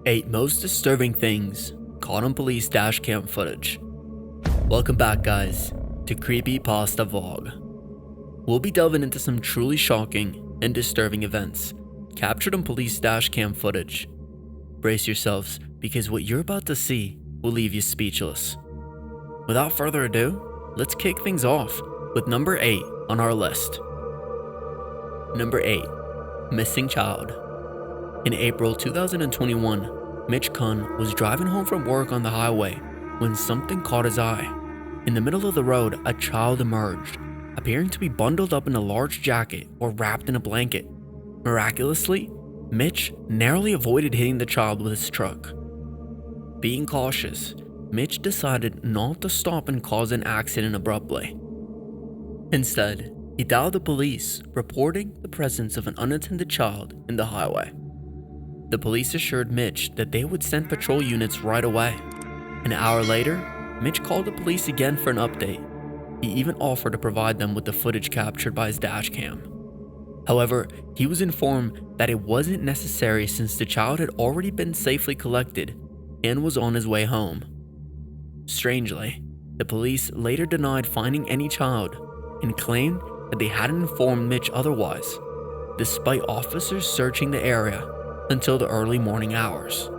8 most disturbing things caught on police dashcam footage. Welcome back, guys, to Creepypasta Vlog. We'll be delving into some truly shocking and disturbing events captured on police dashcam footage. Brace yourselves, because what you're about to see will leave you speechless. Without further ado, let's kick things off with number 8 on our list. Number 8. Missing child. In April 2021, Mitch Kunn was driving home from work on the highway when something caught his eye. In the middle of the road, a child emerged, appearing to be bundled up in a large jacket or wrapped in a blanket. Miraculously, Mitch narrowly avoided hitting the child with his truck. Being cautious, Mitch decided not to stop and cause an accident abruptly. Instead, he dialed the police, reporting the presence of an unattended child in the highway. The police assured Mitch that they would send patrol units right away. An hour later, Mitch called the police again for an update. He even offered to provide them with the footage captured by his dashcam. However, he was informed that it wasn't necessary since the child had already been safely collected and was on his way home. Strangely, the police later denied finding any child and claimed that they hadn't informed Mitch otherwise, despite officers searching the area until the early morning hours.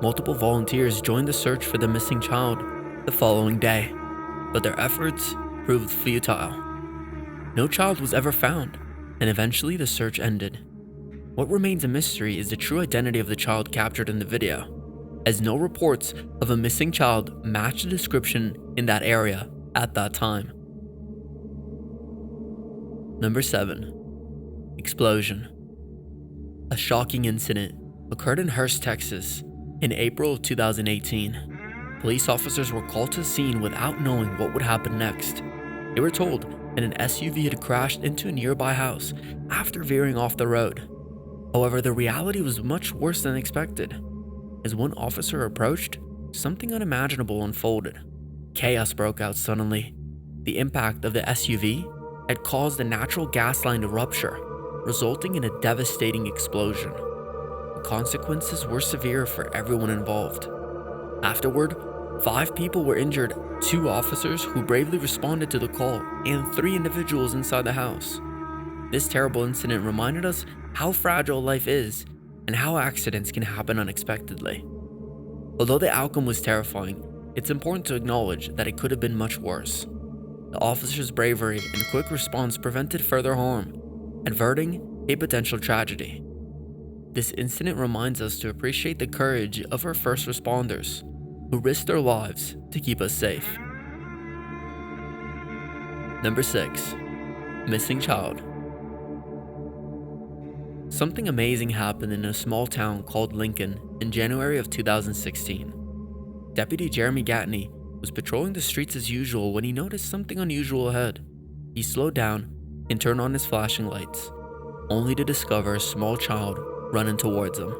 Multiple volunteers joined the search for the missing child the following day, but their efforts proved futile. No child was ever found, and eventually the search ended. What remains a mystery is the true identity of the child captured in the video, as no reports of a missing child match the description in that area at that time. Number 7. Explosion. A shocking incident occurred in Hurst, Texas, in April of 2018. Police officers were called to the scene without knowing what would happen next. They were told that an SUV had crashed into a nearby house after veering off the road. However, the reality was much worse than expected. As one officer approached, something unimaginable unfolded. Chaos broke out suddenly. The impact of the SUV had caused the natural gas line to rupture, resulting in a devastating explosion. The consequences were severe for everyone involved. Afterward, 5 people were injured, 2 officers who bravely responded to the call, and 3 individuals inside the house. This terrible incident reminded us how fragile life is and how accidents can happen unexpectedly. Although the outcome was terrifying, it's important to acknowledge that it could have been much worse. The officers' bravery and quick response prevented further harm, averting a potential tragedy. This incident reminds us to appreciate the courage of our first responders, who risked their lives to keep us safe. Number 6. Missing child. Something amazing happened in a small town called Lincoln in January of 2016. Deputy Jeremy Gatney was patrolling the streets as usual when he noticed something unusual ahead. He slowed down and turned on his flashing lights, only to discover a small child running towards him.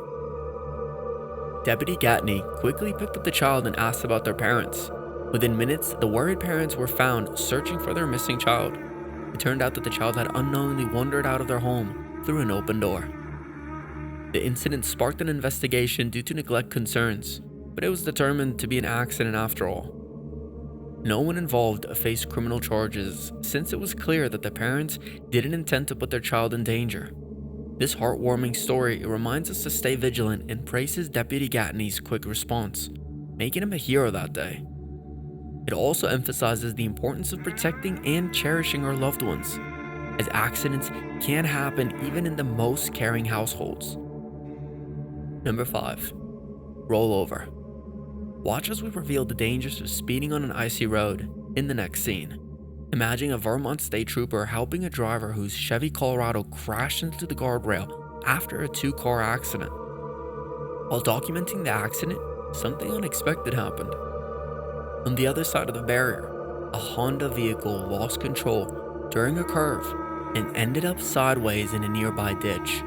Deputy Gatney quickly picked up the child and asked about their parents. Within minutes, the worried parents were found searching for their missing child. It turned out that the child had unknowingly wandered out of their home through an open door. The incident sparked an investigation due to neglect concerns, but it was determined to be an accident after all. No one involved faced criminal charges since it was clear that the parents didn't intend to put their child in danger. This heartwarming story reminds us to stay vigilant and praises Deputy Gatney's quick response, making him a hero that day. It also emphasizes the importance of protecting and cherishing our loved ones, as accidents can happen even in the most caring households. Number 5. Rollover. Watch as we reveal the dangers of speeding on an icy road in the next scene. Imagine a Vermont state trooper helping a driver whose Chevy Colorado crashed into the guardrail after a 2-car accident. While documenting the accident, something unexpected happened. On the other side of the barrier, a Honda vehicle lost control during a curve and ended up sideways in a nearby ditch.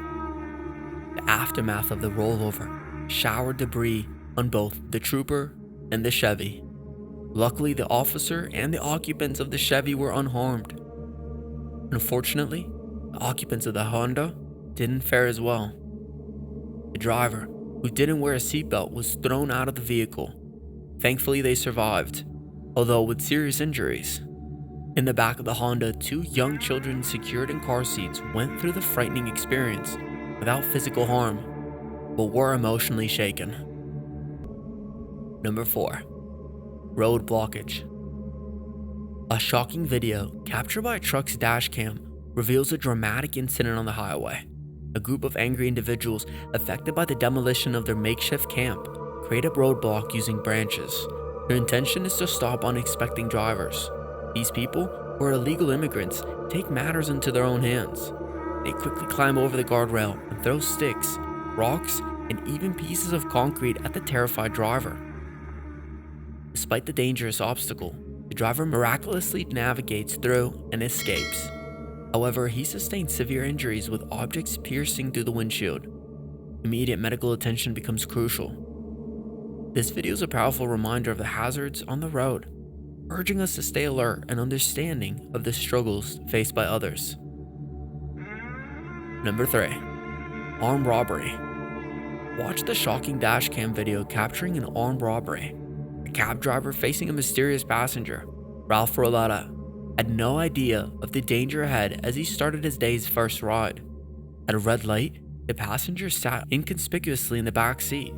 The aftermath of the rollover showered debris on both the trooper and the Chevy. Luckily, the officer and the occupants of the Chevy were unharmed. Unfortunately, the occupants of the Honda didn't fare as well. The driver, who didn't wear a seatbelt was thrown out of the vehicle. Thankfully, they survived, although with serious injuries. In the back of the Honda, 2 young children secured in car seats went through the frightening experience without physical harm, but were emotionally shaken. Number 4. Road blockage. A shocking video captured by a truck's dashcam reveals a dramatic incident on the highway. A group of angry individuals affected by the demolition of their makeshift camp create a roadblock using branches. Their intention is to stop unexpecting drivers. These people, who are illegal immigrants, take matters into their own hands. They quickly climb over the guardrail and throw sticks, rocks, and even pieces of concrete at the terrified driver. Despite the dangerous obstacle, the driver miraculously navigates through and escapes. However, he sustains severe injuries with objects piercing through the windshield. Immediate medical attention becomes crucial. This video is a powerful reminder of the hazards on the road, urging us to stay alert and understanding of the struggles faced by others. Number 3. Armed robbery. Watch the shocking dashcam video capturing an armed robbery. A cab driver facing a mysterious passenger, Ralph Roletta, had no idea of the danger ahead as he started his day's first ride. At a red light, the passenger sat inconspicuously in the back seat.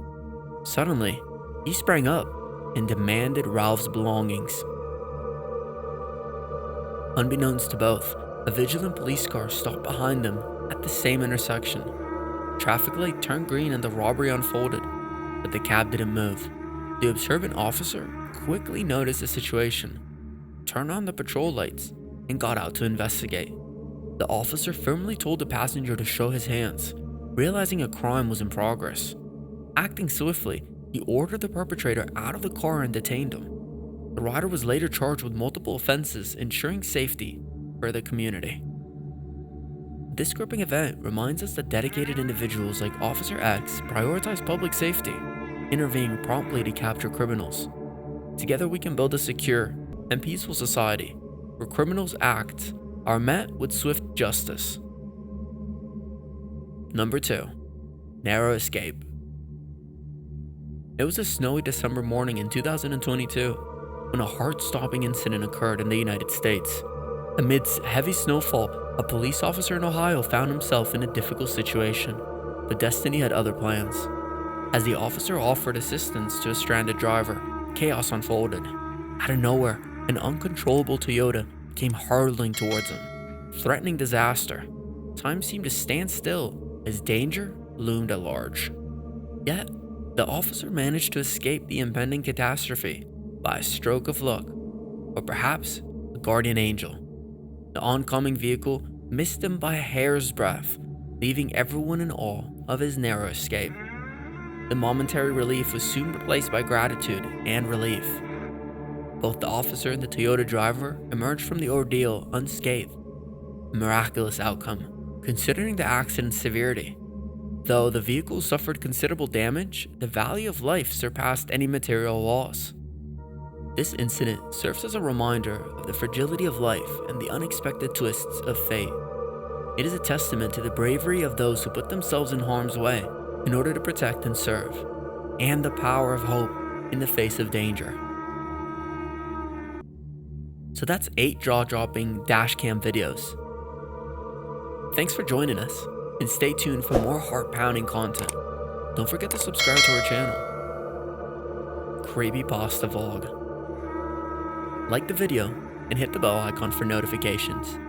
Suddenly, he sprang up and demanded Ralph's belongings. Unbeknownst to both, a vigilant police car stopped behind them at the same intersection. The traffic light turned green and the robbery unfolded, but the cab didn't move. The observant officer quickly noticed the situation, turned on the patrol lights, and got out to investigate. The officer firmly told the passenger to show his hands, realizing a crime was in progress. Acting swiftly, he ordered the perpetrator out of the car and detained him. The rider was later charged with multiple offenses, ensuring safety for the community. This gripping event reminds us that dedicated individuals like Officer X prioritize public safety, intervening promptly to capture criminals. Together we can build a secure and peaceful society where criminals' acts are met with swift justice. Number 2. Narrow escape. It was a snowy December morning in 2022 when a heart-stopping incident occurred in the United States. Amidst heavy snowfall, a police officer in Ohio found himself in a difficult situation, but destiny had other plans. As the officer offered assistance to a stranded driver, chaos unfolded. Out of nowhere, an uncontrollable Toyota came hurtling towards him, threatening disaster. Time seemed to stand still as danger loomed at large. Yet, the officer managed to escape the impending catastrophe by a stroke of luck, or perhaps a guardian angel. The oncoming vehicle missed him by a hair's breadth, leaving everyone in awe of his narrow escape. The momentary relief was soon replaced by gratitude and relief. Both the officer and the Toyota driver emerged from the ordeal unscathed, a miraculous outcome, considering the accident's severity. Though the vehicle suffered considerable damage, the value of life surpassed any material loss. This incident serves as a reminder of the fragility of life and the unexpected twists of fate. It is a testament to the bravery of those who put themselves in harm's way in order to protect and serve, and the power of hope in the face of danger. So that's 8 jaw-dropping dashcam videos. Thanks for joining us, and stay tuned for more heart-pounding content. Don't forget to subscribe to our channel, Creepypasta Vlog. Like the video and hit the bell icon for notifications.